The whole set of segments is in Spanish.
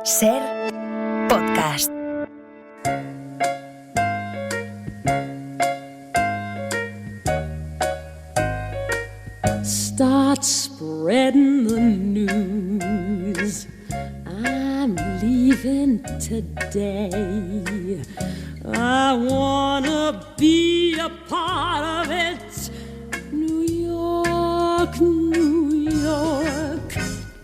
Ser podcast. Start spreading the news. I'm leaving today. I wanna be a part of it. New York, New York.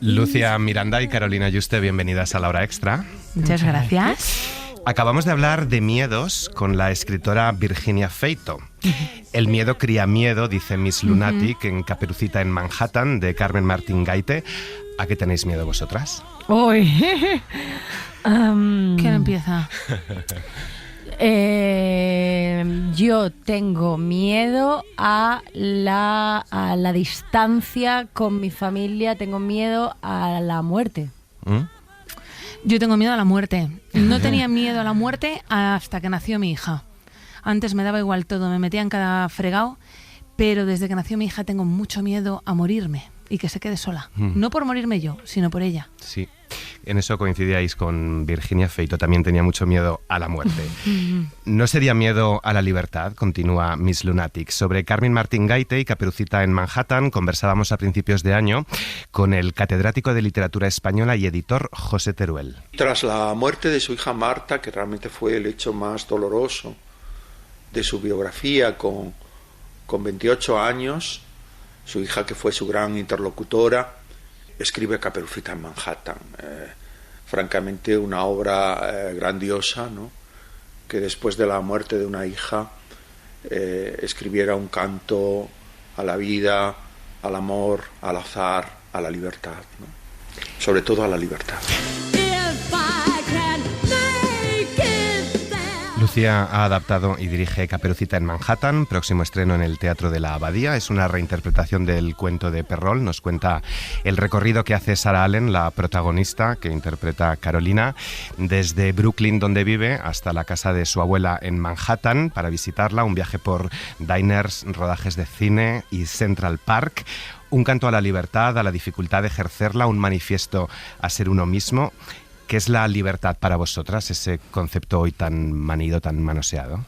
Lucía Miranda y Carolina Yuste, bienvenidas a La Hora Extra. Muchas gracias. Acabamos de hablar de miedos con la escritora Virginia Feito. El miedo cría miedo, dice Miss Lunatic en Caperucita en Manhattan, de Carmen Martín Gaite. ¿A qué tenéis miedo vosotras? Uy. ¿Quién empieza? Yo tengo miedo a la distancia con mi familia, tengo miedo a la muerte. Yo tengo miedo a la muerte. No tenía miedo a la muerte hasta que nació mi hija. Antes me daba igual todo, me metía en cada fregado, pero desde que nació mi hija tengo mucho miedo a morirme y que se quede sola. No por morirme yo, sino por ella. Sí, en eso coincidíais con Virginia Feito, también tenía mucho miedo a la muerte. ¿No sería miedo a la libertad?, continúa Miss Lunatic. Sobre Carmen Martín Gaite y Caperucita en Manhattan conversábamos a principios de año con el catedrático de literatura española y editor José Teruel. Tras la muerte de su hija Marta, que realmente fue el hecho más doloroso de su biografía, con 28 años, su hija, que fue su gran interlocutora, escribe Caperucita en Manhattan. Francamente una obra grandiosa, ¿no?, que después de la muerte de una hija escribiera un canto a la vida, al amor, al azar, a la libertad, ¿no?, sobre todo a la libertad. Lucía ha adaptado y dirige Caperucita en Manhattan, próximo estreno en el Teatro de la Abadía. Es una reinterpretación del cuento de Perrault. Nos cuenta el recorrido que hace Sarah Allen, la protagonista, que interpreta a Carolina, desde Brooklyn, donde vive, hasta la casa de su abuela en Manhattan, para visitarla. Un viaje por diners, rodajes de cine y Central Park. Un canto a la libertad, a la dificultad de ejercerla, un manifiesto a ser uno mismo. ¿Qué es la libertad para vosotras, ese concepto hoy tan manido, tan manoseado?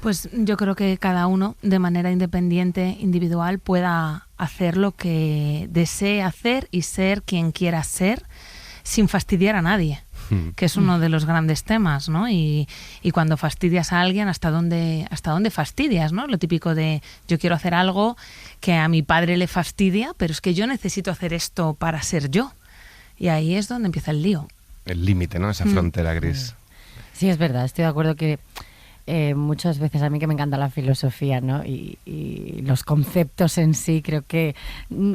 Pues yo creo que cada uno, de manera independiente, individual, pueda hacer lo que desee hacer y ser quien quiera ser, sin fastidiar a nadie, que es uno de los grandes temas, ¿no? Y cuando fastidias a alguien, ¿hasta dónde fastidias, ¿no? Lo típico de yo quiero hacer algo que a mi padre le fastidia, pero es que yo necesito hacer esto para ser yo. Y ahí es donde empieza el lío. El límite, ¿no? Esa frontera gris. Sí, es verdad, estoy de acuerdo que muchas veces, a mí que me encanta la filosofía, ¿no?, y los conceptos en sí, creo que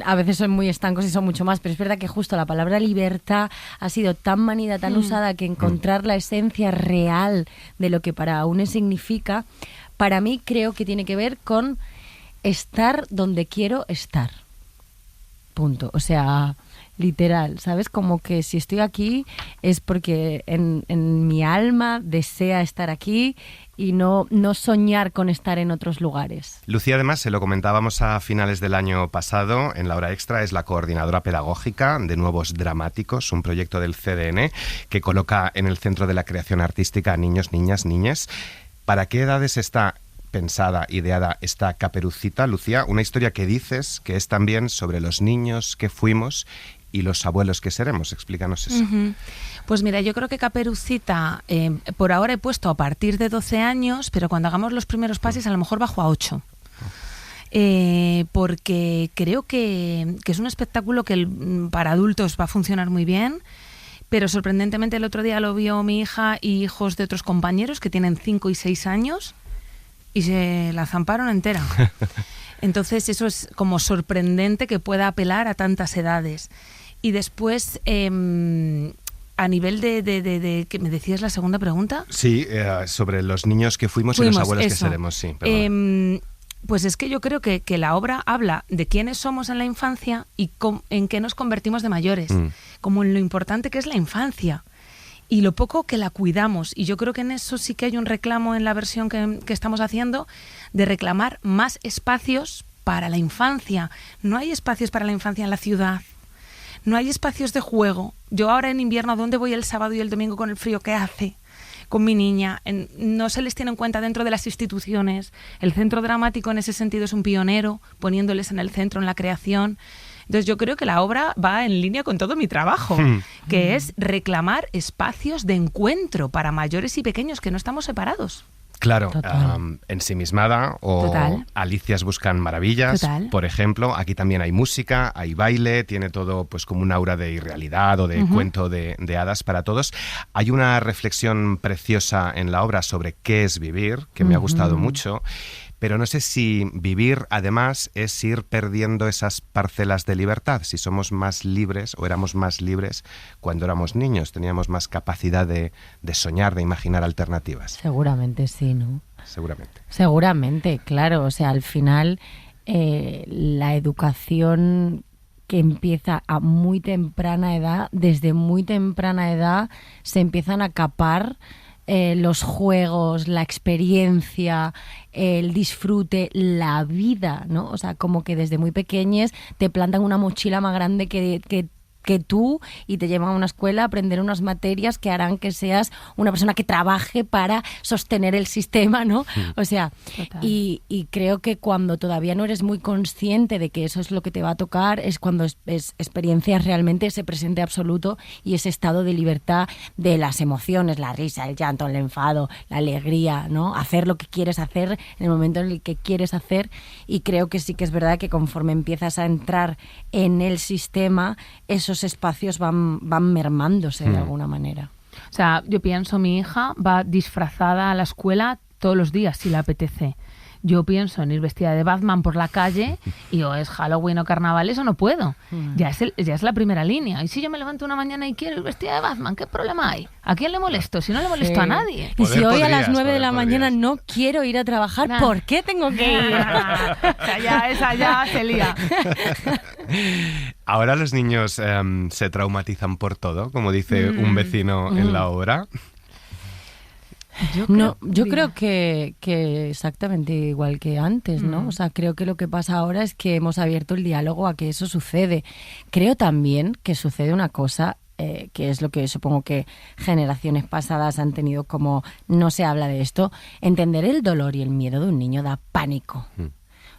a veces son muy estancos y son mucho más, pero es verdad que justo la palabra libertad ha sido tan manida, tan usada, que encontrar la esencia real de lo que para uno significa, para mí creo que tiene que ver con estar donde quiero estar. Punto. O sea, literal, ¿sabes? Como que si estoy aquí es porque en mi alma desea estar aquí y no soñar con estar en otros lugares. Lucía, además, se lo comentábamos a finales del año pasado, en La Hora Extra, es la coordinadora pedagógica de Nuevos Dramáticos, un proyecto del CDN que coloca en el centro de la creación artística a niños, niñas, niñes. ¿Para qué edades está pensada, ideada esta Caperucita, Lucía? Una historia que dices que es también sobre los niños que fuimos y los abuelos que seremos. Explícanos eso. Pues mira, yo creo que Caperucita, por ahora he puesto a partir de 12 años, pero cuando hagamos los primeros pases a lo mejor bajo a 8. Porque creo que es un espectáculo que para adultos va a funcionar muy bien, pero sorprendentemente el otro día lo vio mi hija y hijos de otros compañeros que tienen 5 y 6 años y se la zamparon entera. Entonces eso es como sorprendente que pueda apelar a tantas edades. Y después, a nivel de ¿qué me decías la segunda pregunta? Sí, sobre los niños que fuimos y los abuelos eso. Que seremos, sí. Pues es que yo creo que la obra habla de quiénes somos en la infancia y en qué nos convertimos de mayores, como en lo importante que es la infancia y lo poco que la cuidamos. Y yo creo que en eso sí que hay un reclamo en la versión que estamos haciendo, de reclamar más espacios para la infancia. No hay espacios para la infancia en la ciudad. no hay espacios de juego. Yo ahora en invierno, ¿a dónde voy el sábado y el domingo con el frío que hace? Con mi niña, no se les tiene en cuenta dentro de las instituciones. El Centro Dramático en ese sentido es un pionero, poniéndoles en el centro, en la creación. Entonces yo creo que la obra va en línea con todo mi trabajo, que es reclamar espacios de encuentro para mayores y pequeños que no estamos separados. Claro, Ensimismada o Total. Alicias buscan maravillas, Total. por ejemplo. Aquí también hay música, hay baile, tiene todo pues como un aura de irrealidad o de cuento de hadas para todos. Hay una reflexión preciosa en la obra sobre qué es vivir, que me ha gustado mucho. Pero no sé si vivir, además, es ir perdiendo esas parcelas de libertad. Si somos más libres o éramos más libres cuando éramos niños, teníamos más capacidad de soñar, de imaginar alternativas. Seguramente sí, ¿no? Seguramente. Seguramente, claro. O sea, al final la educación que empieza a muy temprana edad, desde muy temprana edad se empiezan a capar los juegos, la experiencia, el disfrute, la vida, ¿no? O sea, como que desde muy pequeñes te plantan una mochila más grande que tú y te llevan a una escuela a aprender unas materias que harán que seas una persona que trabaje para sostener el sistema, ¿no? O sea, y creo que cuando todavía no eres muy consciente de que eso es lo que te va a tocar, es cuando experiencias realmente ese presente absoluto y ese estado de libertad de las emociones, la risa, el llanto, el enfado, la alegría, ¿no? Hacer lo que quieres hacer en el momento en el que quieres hacer, y creo que sí que es verdad que conforme empiezas a entrar en el sistema, esos espacios van mermándose de alguna manera. O sea, yo pienso, mi hija va disfrazada a la escuela todos los días si le apetece. Yo pienso en ir vestida de Batman por la calle y o es Halloween o carnaval, eso no puedo. Ya es la primera línea. Y si yo me levanto una mañana y quiero ir vestida de Batman, ¿qué problema hay? ¿A quién le molesto? Si no le molesto a nadie. Y si hoy a las 9 de la mañana no quiero ir a trabajar, ¿por qué tengo que ir? Esa ya se lía. Ahora los niños se traumatizan por todo, como dice un vecino en la obra. Yo creo que exactamente igual que antes, ¿no? O sea, creo que lo que pasa ahora es que hemos abierto el diálogo a que eso sucede. Creo también que sucede una cosa, que es lo que supongo que generaciones pasadas han tenido como no se habla de esto. Entender el dolor y el miedo de un niño da pánico.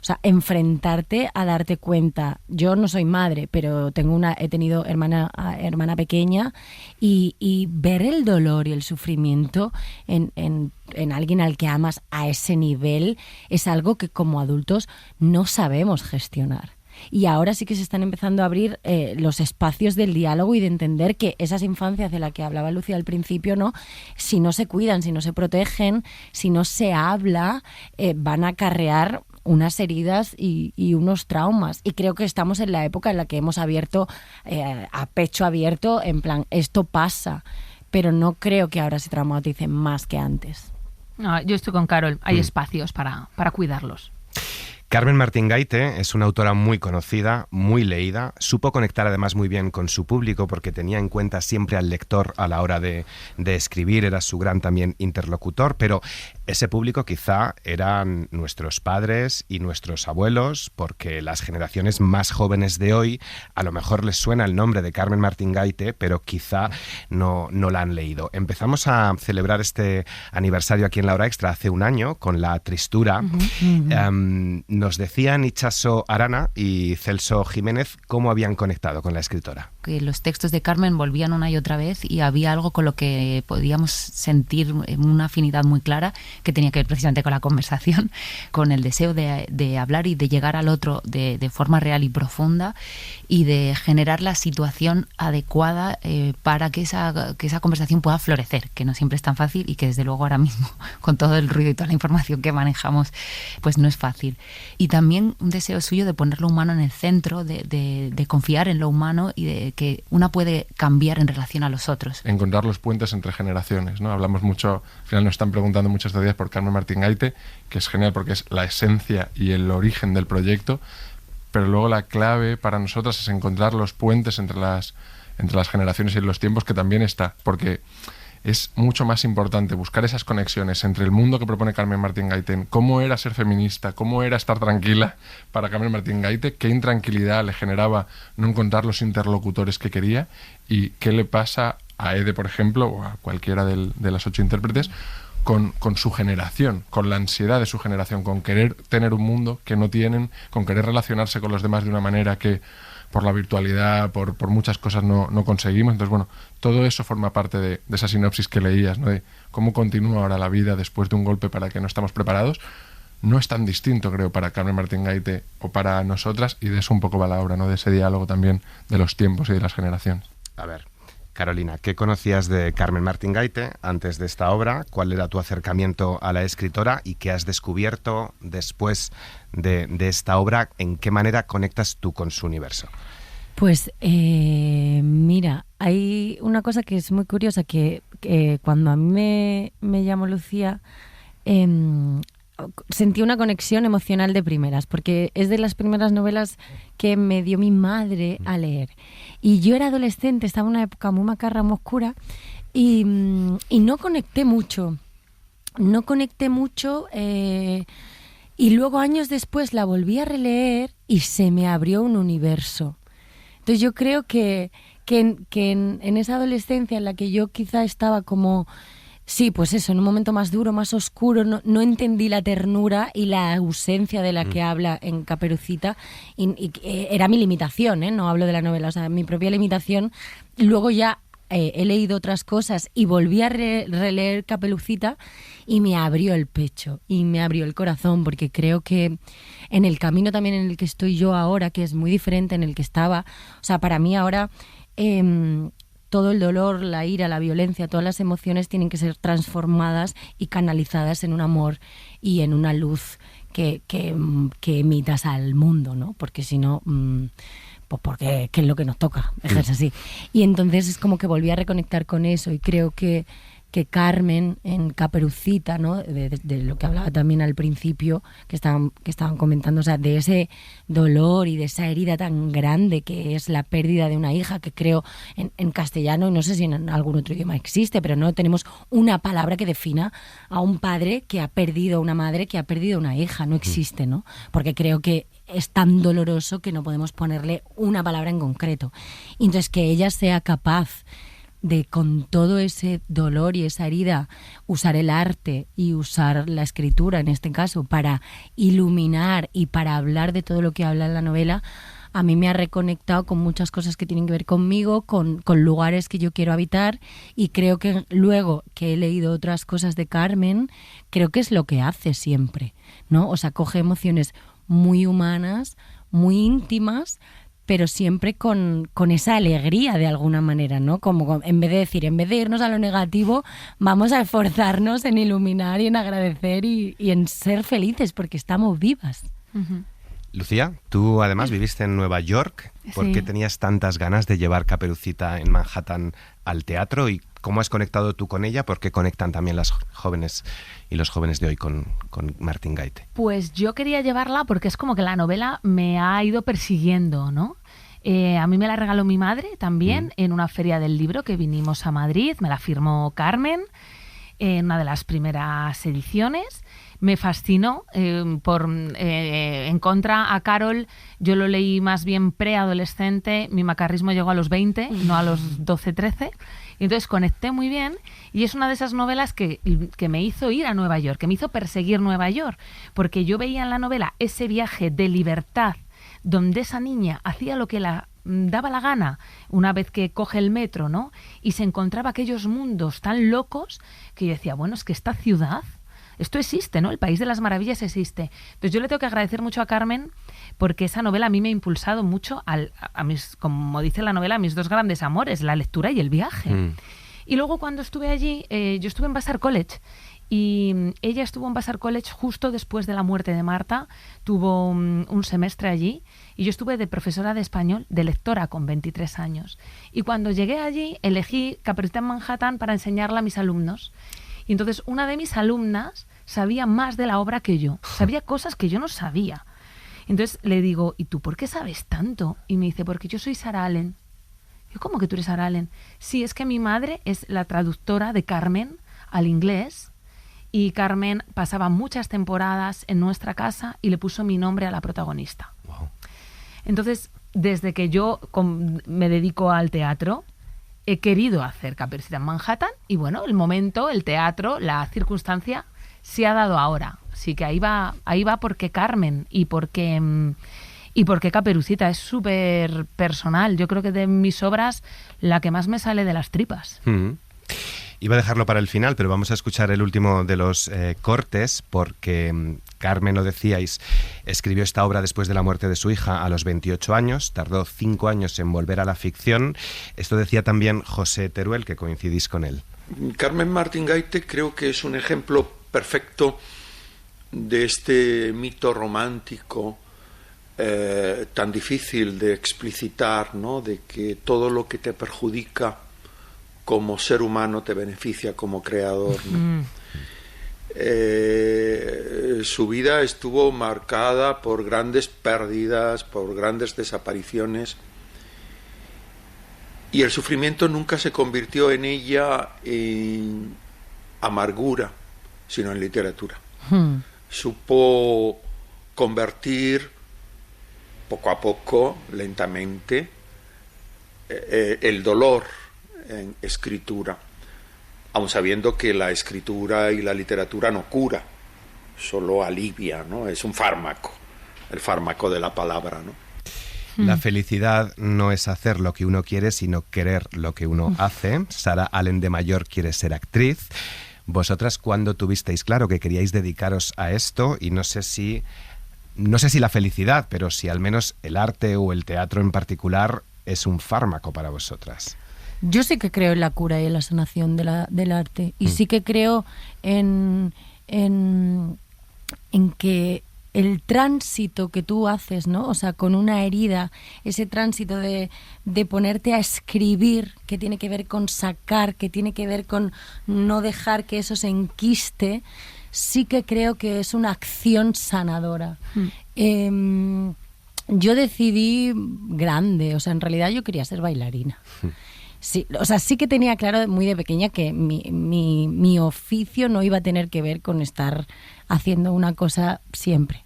O sea, enfrentarte a darte cuenta. Yo no soy madre, pero he tenido hermana pequeña y ver el dolor y el sufrimiento en alguien al que amas a ese nivel es algo que como adultos no sabemos gestionar. Y ahora sí que se están empezando a abrir los espacios del diálogo y de entender que esas infancias de las que hablaba Lucía al principio, ¿no? Si no se cuidan, si no se protegen, si no se habla, van a acarrear unas heridas y unos traumas. Y creo que estamos en la época en la que hemos abierto a pecho abierto, en plan, esto pasa. Pero no creo que ahora se traumaticen más que antes. No, yo estoy con Carol. Hay espacios para cuidarlos. Carmen Martín Gaite es una autora muy conocida, muy leída, supo conectar además muy bien con su público porque tenía en cuenta siempre al lector a la hora de escribir, era su gran también interlocutor, pero ese público quizá eran nuestros padres y nuestros abuelos, porque las generaciones más jóvenes de hoy a lo mejor les suena el nombre de Carmen Martín Gaite, pero quizá no la han leído. Empezamos a celebrar este aniversario aquí en La Hora Extra hace un año con La Tristura. Nos decían Itxaso Arana y Celso Jiménez cómo habían conectado con la escritora. Que los textos de Carmen volvían una y otra vez y había algo con lo que podíamos sentir una afinidad muy clara que tenía que ver precisamente con la conversación, con el deseo de hablar y de llegar al otro de forma real y profunda y de generar la situación adecuada para que esa conversación pueda florecer, que no siempre es tan fácil y que desde luego ahora mismo con todo el ruido y toda la información que manejamos pues no es fácil. Y también un deseo suyo de poner lo humano en el centro, de confiar en lo humano y de que una puede cambiar en relación a los otros. Encontrar los puentes entre generaciones, ¿no? Hablamos mucho, al final nos están preguntando muchos días por Carmen Martín Gaite, que es genial porque es la esencia y el origen del proyecto, pero luego la clave para nosotras es encontrar los puentes entre las generaciones y los tiempos, que también está, porque es mucho más importante buscar esas conexiones entre el mundo que propone Carmen Martín Gaite, cómo era ser feminista, cómo era estar tranquila para Carmen Martín Gaite, qué intranquilidad le generaba no encontrar los interlocutores que quería y qué le pasa a Ede, por ejemplo, o a cualquiera de las 8 intérpretes, con su generación, con la ansiedad de su generación, con querer tener un mundo que no tienen, con querer relacionarse con los demás de una manera que por la virtualidad, por muchas cosas no conseguimos. Entonces, bueno, todo eso forma parte de esa sinopsis que leías, ¿no? De cómo continúa ahora la vida después de un golpe para que no estamos preparados. No es tan distinto, creo, para Carmen Martín Gaite o para nosotras, y de eso un poco va la obra, ¿no? De ese diálogo también de los tiempos y de las generaciones. A ver, Carolina, ¿qué conocías de Carmen Martín Gaite antes de esta obra? ¿Cuál era tu acercamiento a la escritora y qué has descubierto después de esta obra? ¿En qué manera conectas tú con su universo? Pues mira, hay una cosa que es muy curiosa, que cuando a mí me llamó Lucía, sentí una conexión emocional de primeras, porque es de las primeras novelas que me dio mi madre a leer. Y yo era adolescente, estaba en una época muy macarra, muy oscura, y no conecté mucho. Y luego años después la volví a releer y se me abrió un universo. Entonces yo creo que en esa adolescencia en la que yo quizá estaba como... Sí, pues eso, en un momento más duro, más oscuro, no entendí la ternura y la ausencia de la que habla en Caperucita, y era mi limitación, no hablo de la novela, o sea, mi propia limitación. Luego ya he leído otras cosas y volví a releer Caperucita y me abrió el pecho y me abrió el corazón, porque creo que en el camino también en el que estoy yo ahora, que es muy diferente en el que estaba, o sea, para mí ahora... todo el dolor, la ira, la violencia, todas las emociones tienen que ser transformadas y canalizadas en un amor y en una luz que emitas al mundo, ¿no? Porque si no, pues porque es lo que nos toca, es así. Y entonces es como que volví a reconectar con eso, y creo que Carmen en Caperucita, ¿no? De lo que hablaba también al principio, que estaban comentando, o sea, de ese dolor y de esa herida tan grande que es la pérdida de una hija, que creo en castellano, y no sé si en algún otro idioma existe, pero no tenemos una palabra que defina a un padre que ha perdido una madre, que ha perdido una hija, no existe, ¿no? Porque creo que es tan doloroso que no podemos ponerle una palabra en concreto. Y entonces que ella sea capaz de, con todo ese dolor y esa herida, usar el arte y usar la escritura, en este caso, para iluminar y para hablar de todo lo que habla en la novela, a mí me ha reconectado con muchas cosas que tienen que ver conmigo, con lugares que yo quiero habitar, y creo que luego que he leído otras cosas de Carmen, creo que es lo que hace siempre, ¿no? O sea, coge emociones muy humanas, muy íntimas, pero siempre con esa alegría de alguna manera, ¿no? Como en vez de irnos a lo negativo, vamos a esforzarnos en iluminar y en agradecer y en ser felices, porque estamos vivas. Uh-huh. Lucía, tú además viviste en Nueva York. ¿Por qué tenías tantas ganas de llevar Caperucita en Manhattan al teatro? ¿Y cómo has conectado tú con ella? ¿Por qué conectan también las jóvenes y los jóvenes de hoy con Martín Gaite? Pues yo quería llevarla porque es como que la novela me ha ido persiguiendo, ¿no? A mí me la regaló mi madre también en una feria del libro que vinimos a Madrid. Me la firmó Carmen en una de las primeras ediciones. Me fascinó. En contra a Carol, yo lo leí más bien preadolescente. Mi macarrismo llegó a los 20, no a los 12, 13. Y entonces conecté muy bien, y es una de esas novelas que me hizo ir a Nueva York, que me hizo perseguir Nueva York, porque yo veía en la novela ese viaje de libertad donde esa niña hacía lo que la daba la gana una vez que coge el metro, ¿no? Y se encontraba aquellos mundos tan locos que yo decía, bueno, es que esta ciudad, esto existe, ¿no? El País de las Maravillas existe. Entonces yo le tengo que agradecer mucho a Carmen, porque esa novela a mí me ha impulsado mucho a mis, como dice la novela, a mis dos grandes amores, la lectura y el viaje. Y luego cuando estuve allí, yo estuve en Vassar College, y ella estuvo en Vassar College justo después de la muerte de Marta. Tuvo un semestre allí, y yo estuve de profesora de español, de lectora, con 23 años. Y cuando llegué allí, elegí Caperucita en Manhattan para enseñarla a mis alumnos. Y entonces una de mis alumnas sabía más de la obra que yo, sabía cosas que yo no sabía. Entonces le digo, ¿y tú por qué sabes tanto? Y me dice, porque yo soy Sarah Allen. Yo, ¿cómo que tú eres Sara Allen? Sí, es que mi madre es la traductora de Carmen al inglés y Carmen pasaba muchas temporadas en nuestra casa y le puso mi nombre a la protagonista. Wow. Entonces, desde que yo me dedico al teatro, he querido hacer Caperucita en Manhattan y bueno, el momento, el teatro, la circunstancia se ha dado ahora. Así que ahí va porque Carmen y porque Caperucita es súper personal. Yo creo que de mis obras la que más me sale de las tripas. Iba a dejarlo para el final, pero vamos a escuchar el último de los cortes porque Carmen, lo decíais, escribió esta obra después de la muerte de su hija a los 28 años, tardó 5 años en volver a la ficción. Esto decía también José Teruel, que coincidís con él. Carmen Martín Gaite creo que es un ejemplo perfecto de este mito romántico tan difícil de explicitar, ¿no? De que todo lo que te perjudica como ser humano te beneficia como creador, ¿no? Su vida estuvo marcada por grandes pérdidas, por grandes desapariciones, y el sufrimiento nunca se convirtió en ella en amargura, sino en literatura. Supo convertir poco a poco, lentamente, el dolor en escritura, aun sabiendo que la escritura y la literatura no cura, solo alivia, ¿no? Es un fármaco, el fármaco de la palabra, ¿no? La felicidad no es hacer lo que uno quiere, sino querer lo que uno hace. Sara Allen de mayor quiere ser actriz. Vosotras, ¿cuándo tuvisteis claro que queríais dedicaros a esto? Y no sé si la felicidad, pero si al menos el arte o el teatro en particular es un fármaco para vosotras. Yo sí que creo en la cura y en la sanación del arte. Y sí que creo en que el tránsito que tú haces, ¿no? O sea, con una herida, ese tránsito de ponerte a escribir, que tiene que ver con sacar, que tiene que ver con no dejar que eso se enquiste, sí que creo que es una acción sanadora. Yo decidí grande, o sea, en realidad yo quería ser bailarina. Sí, o sea, sí que tenía claro muy de pequeña que mi oficio no iba a tener que ver con estar haciendo una cosa siempre.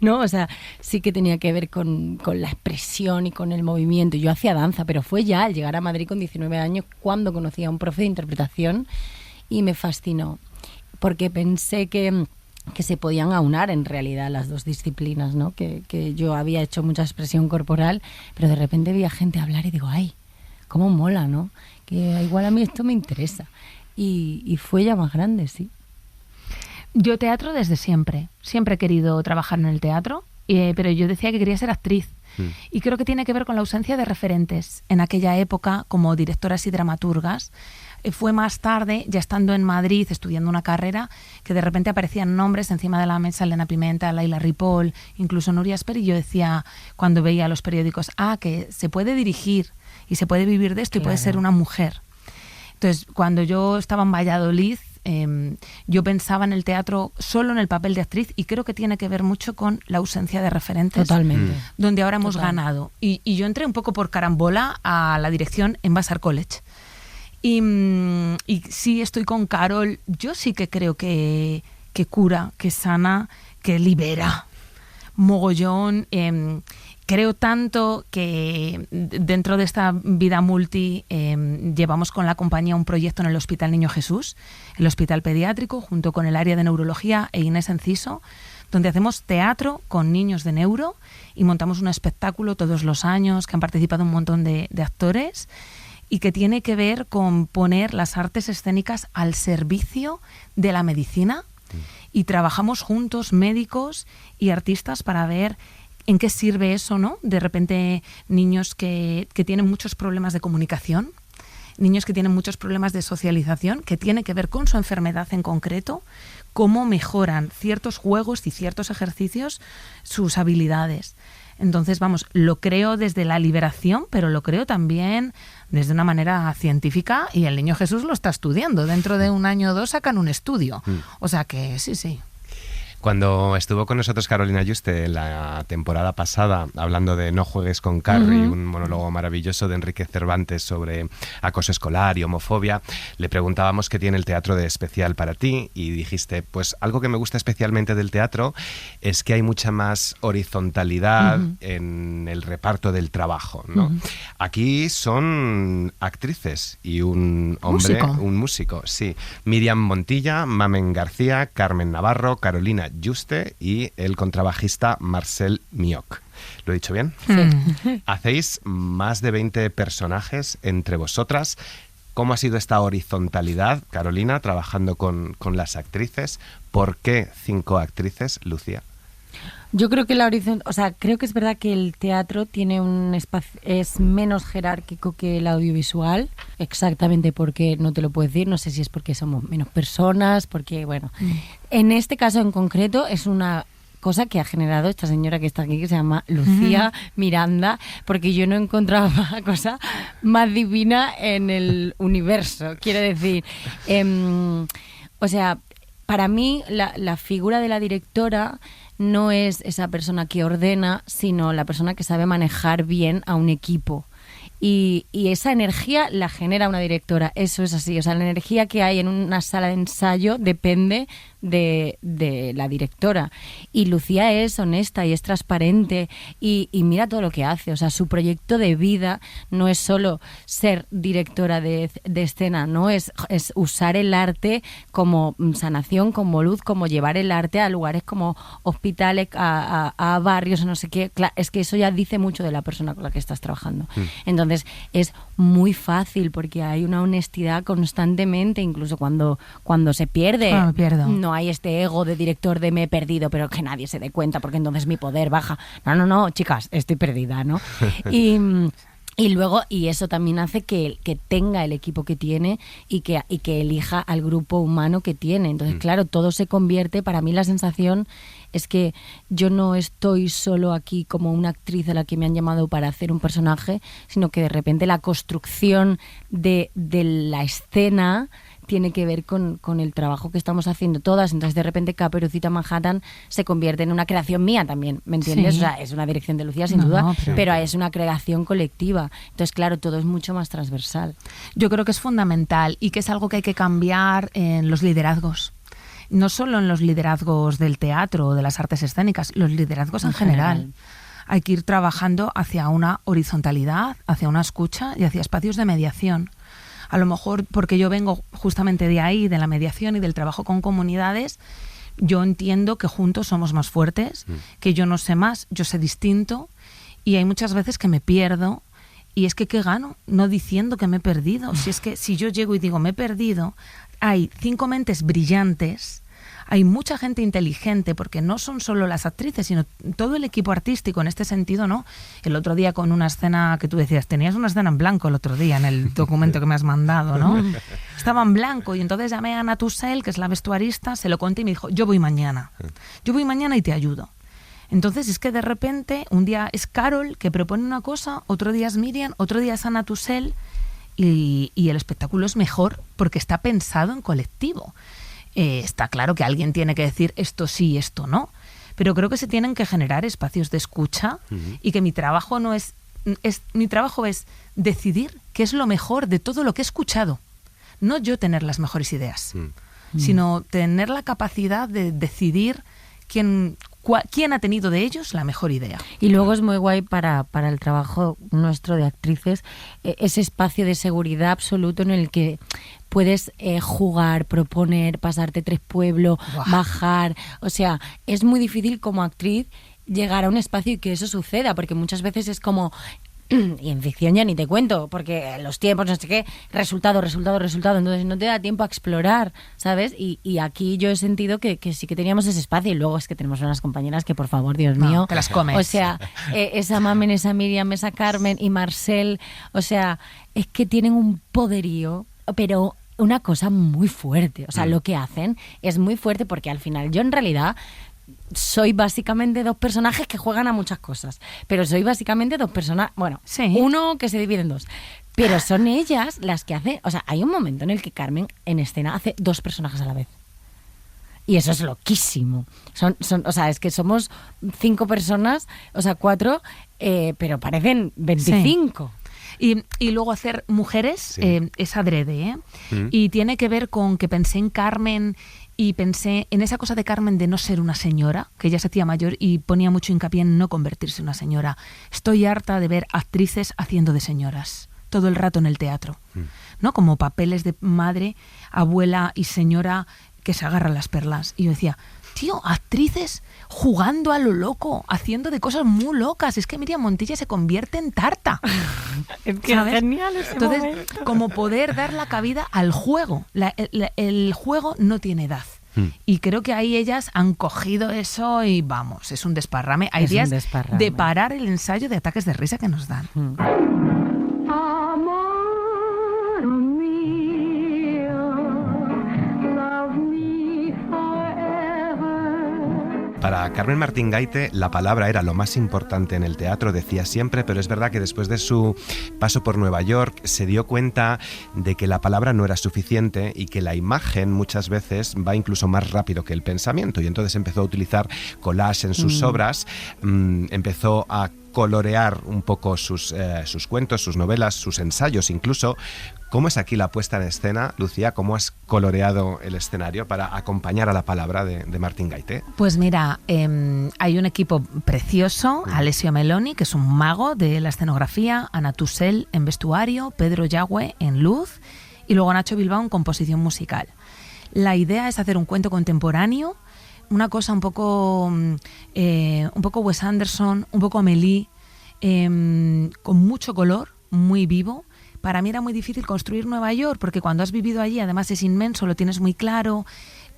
¿No? O sea, sí que tenía que ver con la expresión y con el movimiento. Yo hacía danza, pero fue ya al llegar a Madrid con 19 años cuando conocí a un profe de interpretación y me fascinó, porque pensé que se podían aunar en realidad las dos disciplinas, ¿no? Que yo había hecho mucha expresión corporal, pero de repente vi a gente hablar y digo, ¡ay! Cómo mola, ¿no? Que igual a mí esto me interesa. Y fue ya más grande, sí. Yo teatro desde siempre. Siempre he querido trabajar en el teatro, pero yo decía que quería ser actriz. Y creo que tiene que ver con la ausencia de referentes en aquella época como directoras y dramaturgas. Fue más tarde, ya estando en Madrid estudiando una carrera, que de repente aparecían nombres encima de la mesa: Elena Pimenta, Laila Ripoll, incluso Nuria Esper, y yo decía, cuando veía los periódicos, que se puede dirigir y se puede vivir de esto, claro, y puede ser una mujer. Entonces, cuando yo estaba en Valladolid, yo pensaba en el teatro solo en el papel de actriz, y creo que tiene que ver mucho con la ausencia de referentes. Totalmente. Donde ahora hemos ganado. Y yo entré un poco por carambola a la dirección en Vassar College. Y sí, estoy con Carol. Yo sí que creo que cura, que sana, que libera. Mogollón. Creo tanto que dentro de esta vida multi llevamos con la compañía un proyecto en el Hospital Niño Jesús, el hospital pediátrico, junto con el área de neurología e Inés Enciso, donde hacemos teatro con niños de neuro y montamos un espectáculo todos los años, que han participado un montón de actores, y que tiene que ver con poner las artes escénicas al servicio de la medicina, y trabajamos juntos médicos y artistas para ver ¿en qué sirve eso, no? De repente niños que tienen muchos problemas de comunicación, niños que tienen muchos problemas de socialización, que tiene que ver con su enfermedad en concreto, cómo mejoran ciertos juegos y ciertos ejercicios sus habilidades. Entonces, vamos, lo creo desde la liberación, pero lo creo también desde una manera científica, y el Niño Jesús lo está estudiando. Dentro de un año o dos sacan un estudio. O sea que sí. Cuando estuvo con nosotros Carolina Yuste la temporada pasada, hablando de No juegues con Carrie, un monólogo maravilloso de Enrique Cervantes sobre acoso escolar y homofobia, le preguntábamos qué tiene el teatro de especial para ti y dijiste, pues algo que me gusta especialmente del teatro es que hay mucha más horizontalidad en el reparto del trabajo, ¿no? Aquí son actrices y un hombre, un músico, sí. Miriam Montilla, Mamen García, Carmen Navarro, Carolina Yuste y el contrabajista Marcel Mioc. ¿Lo he dicho bien? Sí. Hacéis más de 20 personajes entre vosotras. ¿Cómo ha sido esta horizontalidad, Carolina, trabajando con las actrices? ¿Por qué 5 actrices, Lucía? Yo creo que creo que es verdad que el teatro tiene un espacio, es menos jerárquico que el audiovisual, exactamente porque no te lo puedo decir, no sé si es porque somos menos personas, porque bueno, en este caso en concreto es una cosa que ha generado esta señora que está aquí, que se llama Lucía Miranda, porque yo no encontraba cosa más divina en el universo, quiero decir, o sea, para mí la figura de la directora no es esa persona que ordena, sino la persona que sabe manejar bien a un equipo. Y esa energía la genera una directora, eso es así. O sea, la energía que hay en una sala de ensayo depende de la directora. Y Lucía es honesta y es transparente y mira todo lo que hace. O sea, su proyecto de vida no es solo ser directora de escena, no es usar el arte como sanación, como luz, como llevar el arte a lugares como hospitales, a barrios, no sé qué. Claro, es que eso ya dice mucho de la persona con la que estás trabajando. Entonces es muy fácil porque hay una honestidad constantemente, incluso cuando se pierde. Me pierdo. No hay este ego de director de me he perdido, pero que nadie se dé cuenta porque entonces mi poder baja. No, chicas, estoy perdida, ¿no? Y luego, y eso también hace que tenga el equipo que tiene y que elija al grupo humano que tiene. Entonces, claro, todo se convierte, para mí la sensación es que yo no estoy solo aquí como una actriz a la que me han llamado para hacer un personaje, sino que de repente la construcción de la escena tiene que ver con el trabajo que estamos haciendo todas. Entonces, de repente, Caperucita Manhattan se convierte en una creación mía también, ¿me entiendes? Sí. O sea, es una dirección de Lucía, sin duda, pero es una creación colectiva. Entonces, claro, todo es mucho más transversal. Yo creo que es fundamental y que es algo que hay que cambiar en los liderazgos. No solo en los liderazgos del teatro o de las artes escénicas, los liderazgos en general. Hay que ir trabajando hacia una horizontalidad, hacia una escucha y hacia espacios de mediación. A lo mejor porque yo vengo justamente de ahí, de la mediación y del trabajo con comunidades, yo entiendo que juntos somos más fuertes, que yo no sé más, yo sé distinto, y hay muchas veces que me pierdo, y es que ¿qué gano? No diciendo que me he perdido. Si es que si yo llego y digo me he perdido, hay 5 mentes brillantes, hay mucha gente inteligente, porque no son solo las actrices, sino todo el equipo artístico en este sentido, ¿no? El otro día con una escena que tú decías, tenías una escena en blanco el otro día en el documento que me has mandado, ¿no? Estaba en blanco y entonces llamé a Ana Tussell, que es la vestuarista, se lo conté y me dijo, yo voy mañana y te ayudo. Entonces es que de repente un día es Carol que propone una cosa, otro día es Miriam, otro día es Ana Tussell y el espectáculo es mejor porque está pensado en colectivo. Está claro que alguien tiene que decir esto sí, esto no, pero creo que se tienen que generar espacios de escucha y que mi trabajo mi trabajo es decidir qué es lo mejor de todo lo que he escuchado, no yo tener las mejores ideas, sino tener la capacidad de decidir quién ha tenido de ellos la mejor idea. Y luego es muy guay para el trabajo nuestro de actrices, ese espacio de seguridad absoluto en el que puedes jugar, proponer, pasarte 3 pueblos, bajar. O sea, es muy difícil como actriz llegar a un espacio y que eso suceda, porque muchas veces es como... Y en ficción ya ni te cuento, porque los tiempos, no sé qué, resultado, entonces no te da tiempo a explorar, ¿sabes? Y aquí yo he sentido que sí que teníamos ese espacio, y luego es que tenemos unas compañeras que, por favor, Dios mío, te las comes. O sea, esa Mamen, esa Miriam, esa Carmen y Marcel, o sea, es que tienen un poderío, pero una cosa muy fuerte, o sea, lo que hacen es muy fuerte, porque al final yo en realidad... soy básicamente 2 personajes que juegan a muchas cosas, pero soy básicamente 2 personas, bueno, uno que se divide en 2, pero son ellas las que hacen, o sea, hay un momento en el que Carmen en escena hace 2 personajes a la vez. Y eso es loquísimo. O sea, es que somos 5 personas, o sea, 4, pero parecen 25. Sí. Y luego hacer mujeres es adrede, ¿eh? Y tiene que ver con que pensé en Carmen y pensé en esa cosa de Carmen de no ser una señora, que ella se hacía mayor y ponía mucho hincapié en no convertirse en una señora. Estoy harta de ver actrices haciendo de señoras todo el rato en el teatro, ¿no? Como papeles de madre, abuela y señora que se agarran las perlas. Y yo decía, tío, actrices jugando a lo loco, haciendo de cosas muy locas. Es que Miriam Montilla se convierte en tarta. Es que es genial ese Entonces, momento. como poder dar la cabida al juego. El juego no tiene edad. Y creo que ahí ellas han cogido eso y vamos, es un desparrame. Hay días de parar el ensayo de ataques de risa que nos dan. Para Carmen Martín Gaite la palabra era lo más importante en el teatro, decía siempre, pero es verdad que después de su paso por Nueva York se dio cuenta de que la palabra no era suficiente y que la imagen muchas veces va incluso más rápido que el pensamiento, y entonces empezó a utilizar collage en sus obras, empezó a colorear un poco sus cuentos, sus novelas, sus ensayos incluso. ¿Cómo es aquí la puesta en escena, Lucía? ¿Cómo has coloreado el escenario para acompañar a la palabra de Martín Gaite? Pues mira, hay un equipo precioso, Alessio Meloni, que es un mago de la escenografía, Ana Tussell en vestuario, Pedro Yagüe en luz y luego Nacho Bilbao en composición musical. La idea es hacer un cuento contemporáneo, una cosa un poco Wes Anderson, un poco Amélie, con mucho color, muy vivo. Para mí era muy difícil construir Nueva York, porque cuando has vivido allí, además es inmenso, lo tienes muy claro,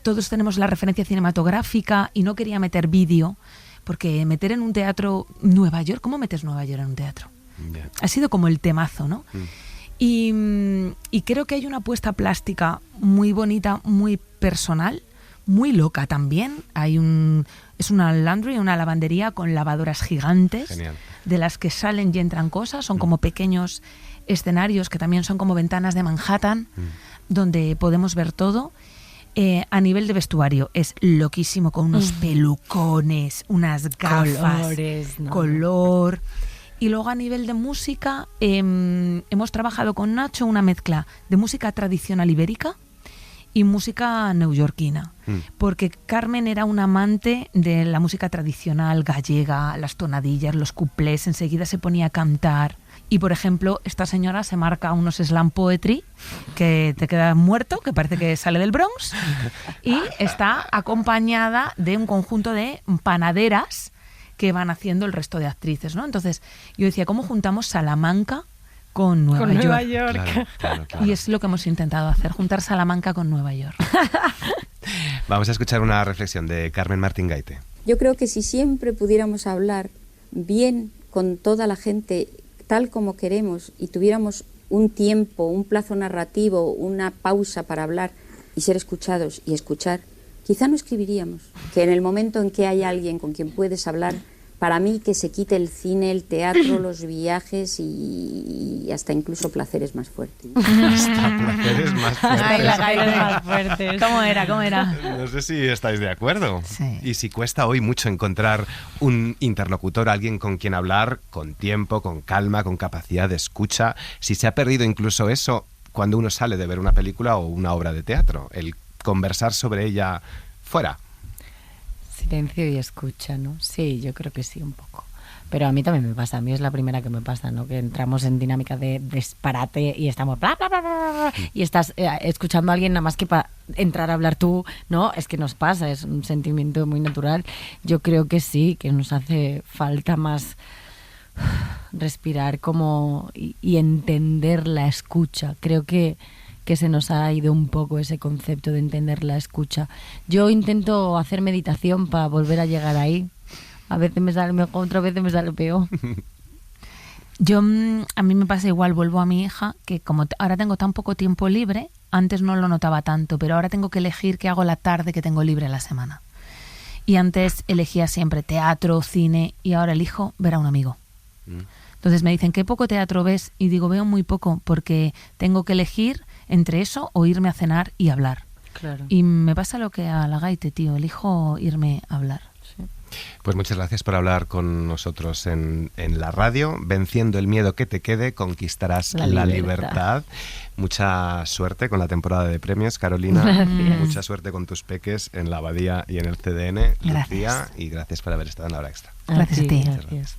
todos tenemos la referencia cinematográfica y no quería meter vídeo, porque meter en un teatro Nueva York, ¿cómo metes Nueva York en un teatro? Yeah. Ha sido como el temazo, ¿no? Y creo que hay una apuesta plástica muy bonita, muy personal, muy loca también. Es una laundry, una lavandería con lavadoras gigantes. Genial. De las que salen y entran cosas, son como pequeños escenarios que también son como ventanas de Manhattan, donde podemos ver todo. A nivel de vestuario es loquísimo, con unos pelucones, unas gafas, colores, ¿no? Color. Y luego a nivel de música hemos trabajado con Nacho una mezcla de música tradicional ibérica y música neoyorquina, porque Carmen era una amante de la música tradicional gallega, las tonadillas, los cuplés, enseguida se ponía a cantar. Y, por ejemplo, esta señora se marca unos slam poetry que te queda muerto, que parece que sale del Bronx, y está acompañada de un conjunto de panaderas que van haciendo el resto de actrices, ¿no? Entonces, yo decía, ¿cómo juntamos Salamanca con Nueva York? Claro. Y es lo que hemos intentado hacer, juntar Salamanca con Nueva York. Vamos a escuchar una reflexión de Carmen Martín Gaite. Yo creo que si siempre pudiéramos hablar bien con toda la gente tal como queremos y tuviéramos un tiempo, un plazo narrativo, una pausa para hablar y ser escuchados y escuchar, quizá no escribiríamos. Que en el momento en que hay alguien con quien puedes hablar, para mí que se quite el cine, el teatro, los viajes y hasta incluso placeres más fuertes. Hasta placeres más fuertes. Ay, placeres más fuertes. ¿Cómo era? No sé si estáis de acuerdo. Sí. Y si cuesta hoy mucho encontrar un interlocutor, alguien con quien hablar con tiempo, con calma, con capacidad de escucha, si se ha perdido incluso eso cuando uno sale de ver una película o una obra de teatro, el conversar sobre ella fuera. Silencio y escucha, ¿no? Sí, yo creo que sí, un poco. Pero a mí también me pasa, a mí es la primera que me pasa, ¿no? Que entramos en dinámica de disparate y estamos bla, bla, bla, bla, bla, y estás escuchando a alguien nada más que para entrar a hablar tú, ¿no? Es que nos pasa, es un sentimiento muy natural. Yo creo que sí, que nos hace falta más respirar como y entender la escucha. Creo que se nos ha ido un poco ese concepto de entender la escucha. Yo intento hacer meditación para volver a llegar ahí. A veces me sale mejor, otras veces me sale peor. A mí me pasa igual, vuelvo a mi hija, que como ahora tengo tan poco tiempo libre, antes no lo notaba tanto, pero ahora tengo que elegir qué hago la tarde que tengo libre la semana. Y antes elegía siempre teatro, cine, y ahora elijo ver a un amigo. Entonces me dicen, ¿qué poco teatro ves? Y digo, veo muy poco, porque tengo que elegir entre eso o irme a cenar y hablar. Claro. Y me pasa lo que a la Gaite, tío, elijo irme a hablar. Sí. Pues muchas gracias por hablar con nosotros en la radio. Venciendo el miedo que te quede, conquistarás la libertad. Mucha suerte con la temporada de premios, Carolina. Gracias. Mucha suerte con tus peques en la Abadía y en el CDN. Gracias. Lucía, y gracias por haber estado en La Hora Extra. Gracias a ti. Gracias.